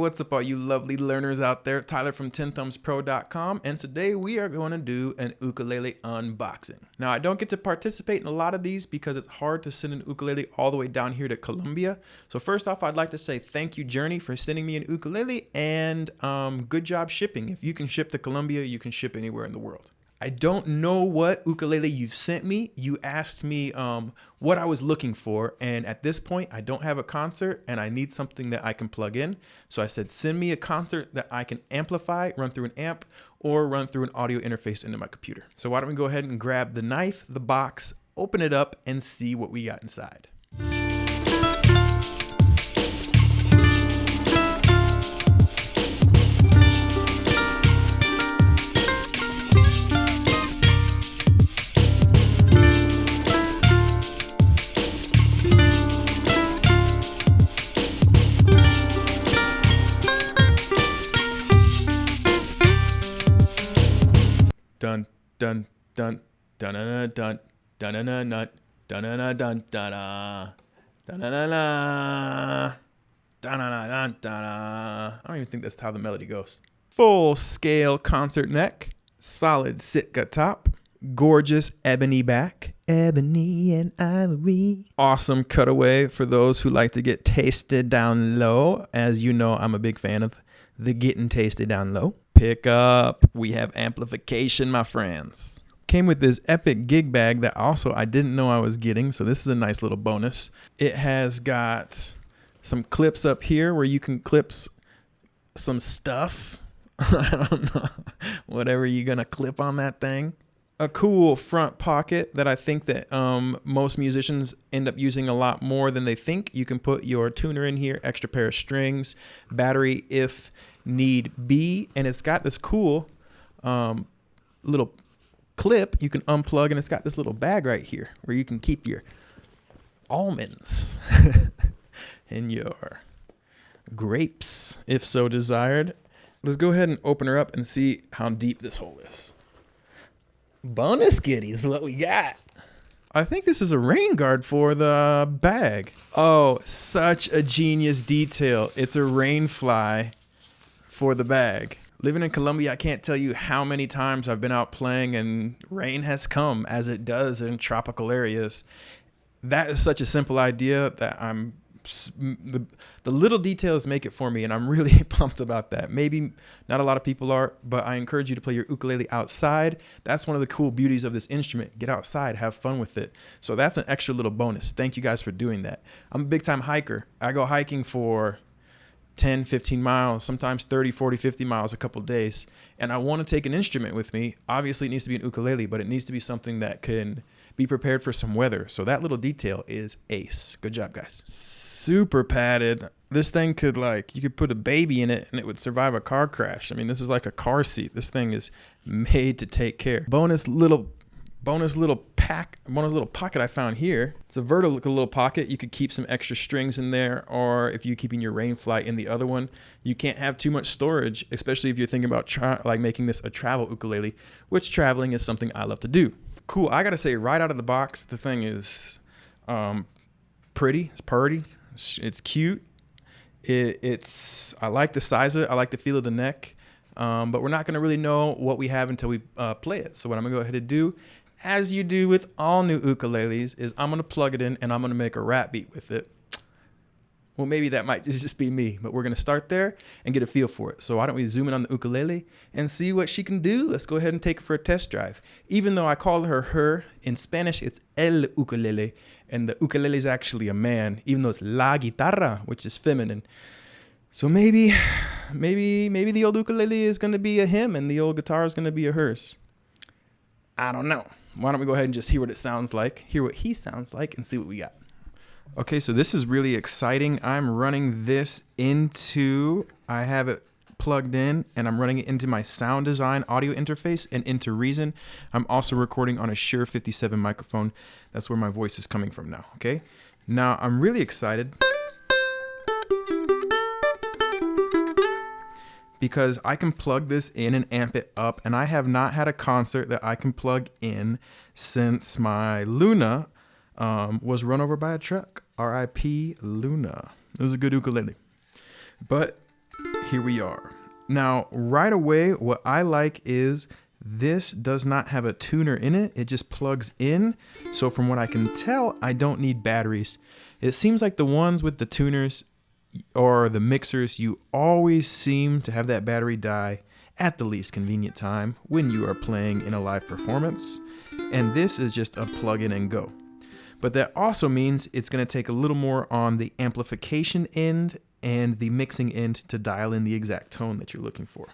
what's up all you lovely learners out there? Tyler from TenThumbsPro.com, and today we are going to do an ukulele unboxing. Now, I don't get to participate in a lot of these because it's hard to send an ukulele all the way down here to Colombia. So first off, I'd like to say thank you, Journey, for sending me an ukulele, and good job shipping. If you can ship to Colombia, you can ship anywhere in the world. I don't know what ukulele you've sent me. You asked me what I was looking for, and at this point, I don't have a concert, and I need something that I can plug in. So I said, send me a concert that I can amplify, run through an amp, or run through an audio interface into my computer. So why don't we go ahead and grab the knife, the box, open it up, and see what we got inside. Dun dun dun dun dun dun dun dun dun dun dun dun dun dun dun dun. I don't even think that's how the melody goes. Full scale concert neck, solid Sitka top, gorgeous ebony back, ebony and ivory. Awesome cutaway for those who like to get tasted down low. As you know, I'm a big fan of the getting tasted down low. Pick up, we have amplification, my friends. Came with this epic gig bag that also I didn't know I was getting, so this is a nice little bonus. It has got some clips up here where you can clip some stuff. I don't know, whatever you're gonna clip on that thing. A cool front pocket that I think that most musicians end up using a lot more than they think. You can put your tuner in here, extra pair of strings, battery if need be, and it's got this cool little clip you can unplug, and it's got this little bag right here where you can keep your almonds and your grapes if so desired. Let's go ahead and open her up and see how deep this hole is. Bonus goodie is what we got. I think this is a rain guard for the bag. Oh, such a genius detail. It's a rain fly for the bag. Living in Colombia, I can't tell you how many times I've been out playing and rain has come, as it does in tropical areas. That is such a simple idea that the little details make it for me, and I'm really pumped about that. Maybe not a lot of people are, but I encourage you to play your ukulele outside. That's one of the cool beauties of this instrument. Get outside, have fun with it. So that's an extra little bonus. Thank you guys for doing that. I'm a big time hiker. I go hiking for 10, 15 miles, sometimes 30, 40, 50 miles a couple days. And I want to take an instrument with me. Obviously, it needs to be an ukulele, but it needs to be something that can be prepared for some weather. So that little detail is ace. Good job, guys. Super padded. This thing could, you could put a baby in it and it would survive a car crash. I mean, this is like a car seat. This thing is made to take care. Bonus little pocket I found here. It's a vertical little pocket. You could keep some extra strings in there, or if you're keeping your rain fly in the other one. You can't have too much storage, especially if you're thinking about making this a travel ukulele, which traveling is something I love to do. Cool. I gotta say, right out of the box, the thing is pretty. It's purty. It's cute. I like the size of it. I like the feel of the neck. But we're not gonna really know what we have until we play it. So what I'm gonna go ahead and do, as you do with all new ukuleles, is I'm going to plug it in and I'm going to make a rap beat with it. Well, maybe that might just be me, but we're going to start there and get a feel for it. So why don't we zoom in on the ukulele and see what she can do? Let's go ahead and take her for a test drive. Even though I call her, in Spanish it's el ukulele, and the ukulele is actually a man, even though it's la guitarra, which is feminine. So maybe the old ukulele is going to be a him and the old guitar is going to be a hers. I don't know. Why don't we go ahead and just hear what it sounds like, hear what he sounds like, and see what we got. Okay, so this is really exciting. I'm running this I have it plugged in, and I'm running it into my sound design audio interface and into Reason. I'm also recording on a Shure 57 microphone. That's where my voice is coming from now, okay? Now, I'm really excited because I can plug this in and amp it up, and I have not had a concert that I can plug in since my Luna was run over by a truck. R.I.P. Luna. It was a good ukulele. But here we are. Now, right away, what I like is this does not have a tuner in it. It just plugs in. So from what I can tell, I don't need batteries. It seems like the ones with the tuners or the mixers, you always seem to have that battery die at the least convenient time when you are playing in a live performance. And this is just a plug in and go. But that also means it's going to take a little more on the amplification end and the mixing end to dial in the exact tone that you're looking for.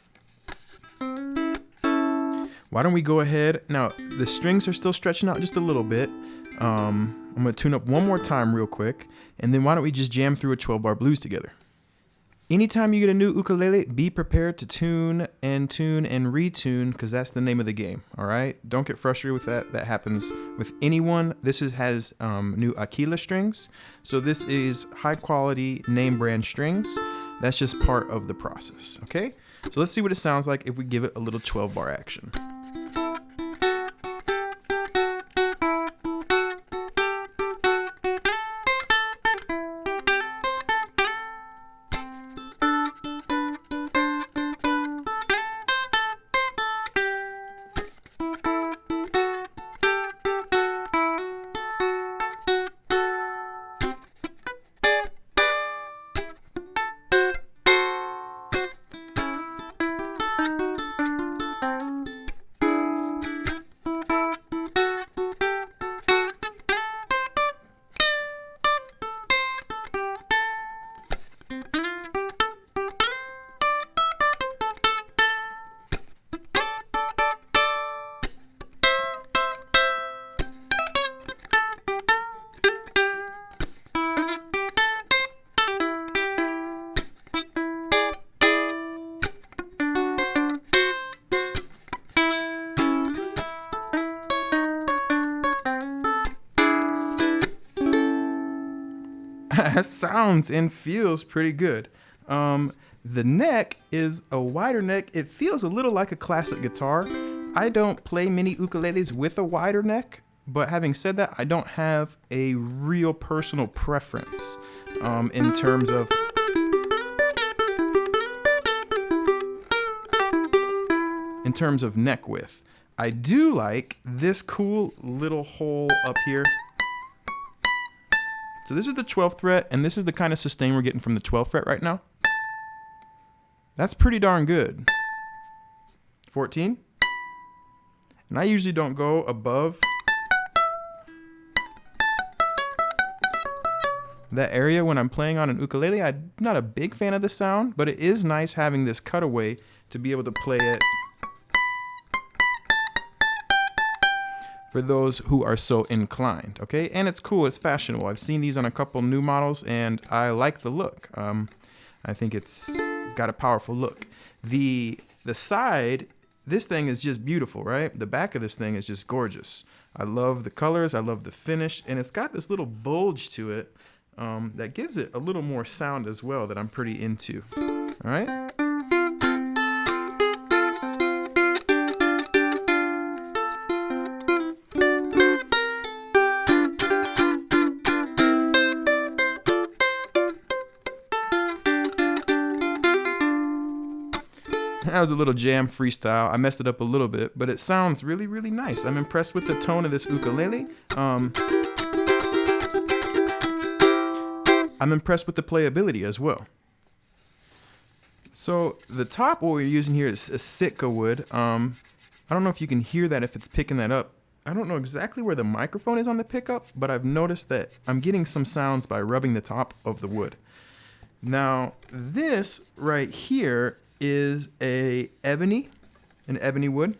Why don't we go ahead? Now, the strings are still stretching out just a little bit. I'm going to tune up one more time real quick, and then why don't we just jam through a 12-bar blues together? Anytime you get a new ukulele, be prepared to tune and retune, because that's the name of the game, all right? Don't get frustrated with that. That happens with anyone. This has new Aquila strings, so this is high-quality name brand strings. That's just part of the process, okay? So let's see what it sounds like if we give it a little 12-bar action. Sounds and feels pretty good. The neck is a wider neck. It feels a little like a classic guitar. I don't play many ukuleles with a wider neck, but having said that, I don't have a real personal preference in terms of neck width. I do like this cool little hole up here. So this is the 12th fret, and this is the kind of sustain we're getting from the 12th fret right now. That's pretty darn good. 14. And I usually don't go above that area when I'm playing on an ukulele. I'm not a big fan of the sound, but it is nice having this cutaway to be able to play it for those who are so inclined, okay? And it's cool, it's fashionable. I've seen these on a couple new models, and I like the look. I think it's got a powerful look. The side, this thing is just beautiful, right? The back of this thing is just gorgeous. I love the colors, I love the finish, and it's got this little bulge to it that gives it a little more sound as well that I'm pretty into, all right? That was a little jam freestyle. I messed it up a little bit, but it sounds really, really nice. I'm impressed with the tone of this ukulele. I'm impressed with the playability as well. So the top, what we're using here is a Sitka wood. I don't know if you can hear that, if it's picking that up. I don't know exactly where the microphone is on the pickup, but I've noticed that I'm getting some sounds by rubbing the top of the wood. Now, this right here is an ebony wood,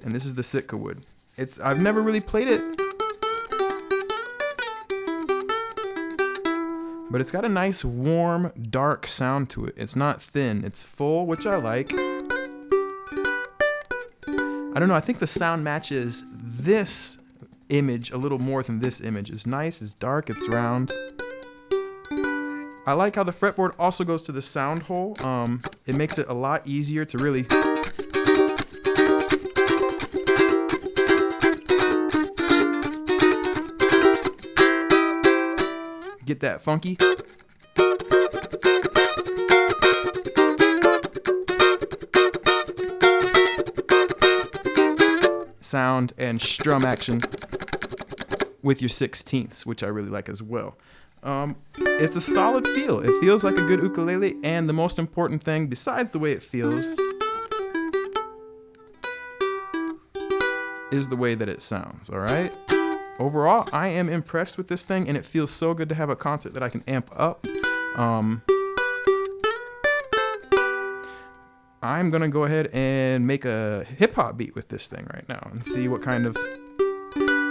and this is the Sitka wood. I've never really played it, but it's got a nice warm dark sound to it. It's not thin, it's full, which I like. I don't know, I think the sound matches this image a little more than this image. It's nice, it's dark, it's round. I like how the fretboard also goes to the sound hole. It makes it a lot easier to really get that funky. sound and strum action with your 16ths, which I really like as well. It's a solid feel. It feels like a good ukulele, and the most important thing, besides the way it feels, is the way that it sounds, all right? Overall, I am impressed with this thing, and it feels so good to have a concert that I can amp up. I'm gonna go ahead and make a hip-hop beat with this thing right now and see what kind of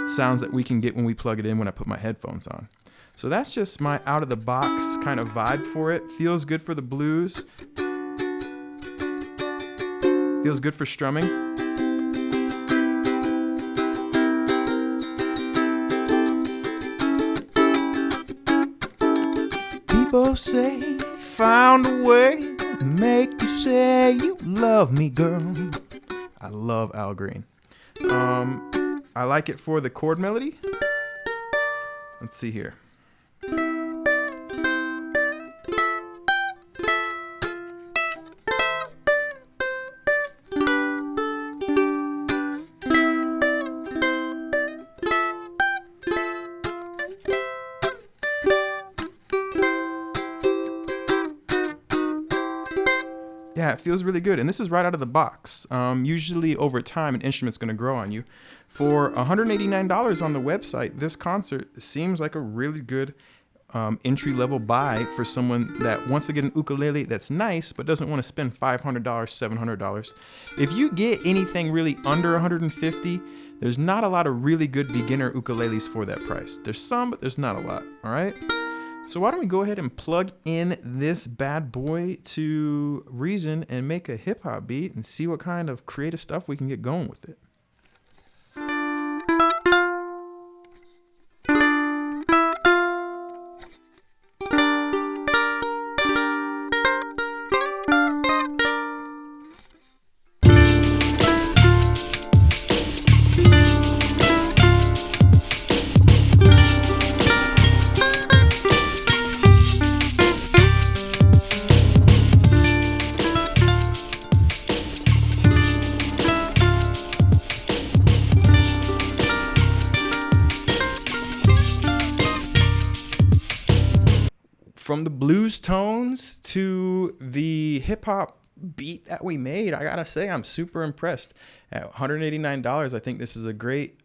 sounds that we can get when we plug it in when I put my headphones on. So that's just my out-of-the-box kind of vibe for it. Feels good for the blues. Feels good for strumming. People say, found a way to make you say you love me, girl. I love Al Green. I like it for the chord melody. Let's see here. Yeah, it feels really good. And this is right out of the box. Usually over time, an instrument's going to grow on you. For $189 on the website, this concert seems like a really good entry-level buy for someone that wants to get an ukulele that's nice, but doesn't want to spend $500, $700. If you get anything really under $150, there's not a lot of really good beginner ukuleles for that price. There's some, but there's not a lot, all right? So why don't we go ahead and plug in this bad boy to Reason and make a hip hop beat and see what kind of creative stuff we can get going with it. From the blues tones to the hip hop beat that we made, I gotta say I'm super impressed. At $189, I think this is a great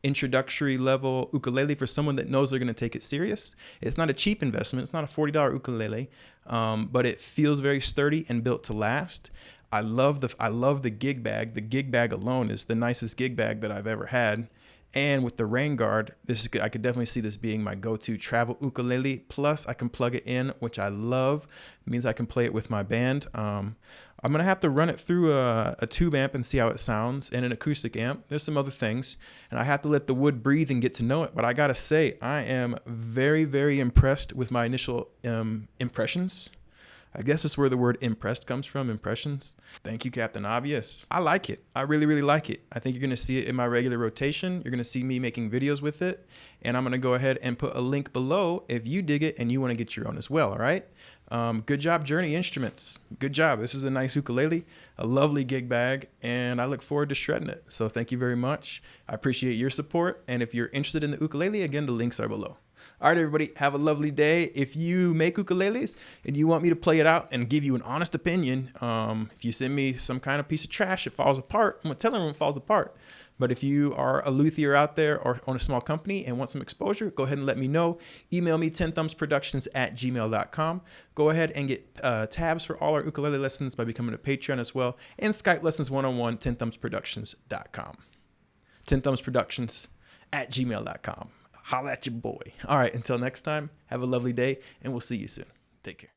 introductory level ukulele for someone that knows they're gonna take it serious. It's not a cheap investment. It's not a $40 ukulele, but it feels very sturdy and built to last. I love the gig bag. The gig bag alone is the nicest gig bag that I've ever had. And with the rain guard, I could definitely see this being my go-to travel ukulele. Plus, I can plug it in, which I love. It means I can play it with my band. I'm going to have to run it through a tube amp and see how it sounds, and an acoustic amp. There's some other things, and I have to let the wood breathe and get to know it. But I got to say, I am very, very impressed with my initial impressions. I guess that's where the word impressed comes from, impressions. Thank you, Captain Obvious. I like it. I really, really like it. I think you're going to see it in my regular rotation. You're going to see me making videos with it. And I'm going to go ahead and put a link below if you dig it and you want to get your own as well, all right? Good job, Journey Instruments. Good job. This is a nice ukulele, a lovely gig bag, and I look forward to shredding it. So thank you very much. I appreciate your support. And if you're interested in the ukulele, again, the links are below. All right, everybody, have a lovely day. If you make ukuleles and you want me to play it out and give you an honest opinion, if you send me some kind of piece of trash, it falls apart, I'm going to tell everyone it falls apart. But if you are a luthier out there or own a small company and want some exposure, go ahead and let me know. Email me, TenThumbsProductions@gmail.com. Go ahead and get tabs for all our ukulele lessons by becoming a Patreon as well. And Skype lessons 101, TenThumbsProductions.com. TenThumbsProductions@gmail.com. Holla at your boy. All right, until next time, have a lovely day, and we'll see you soon. Take care.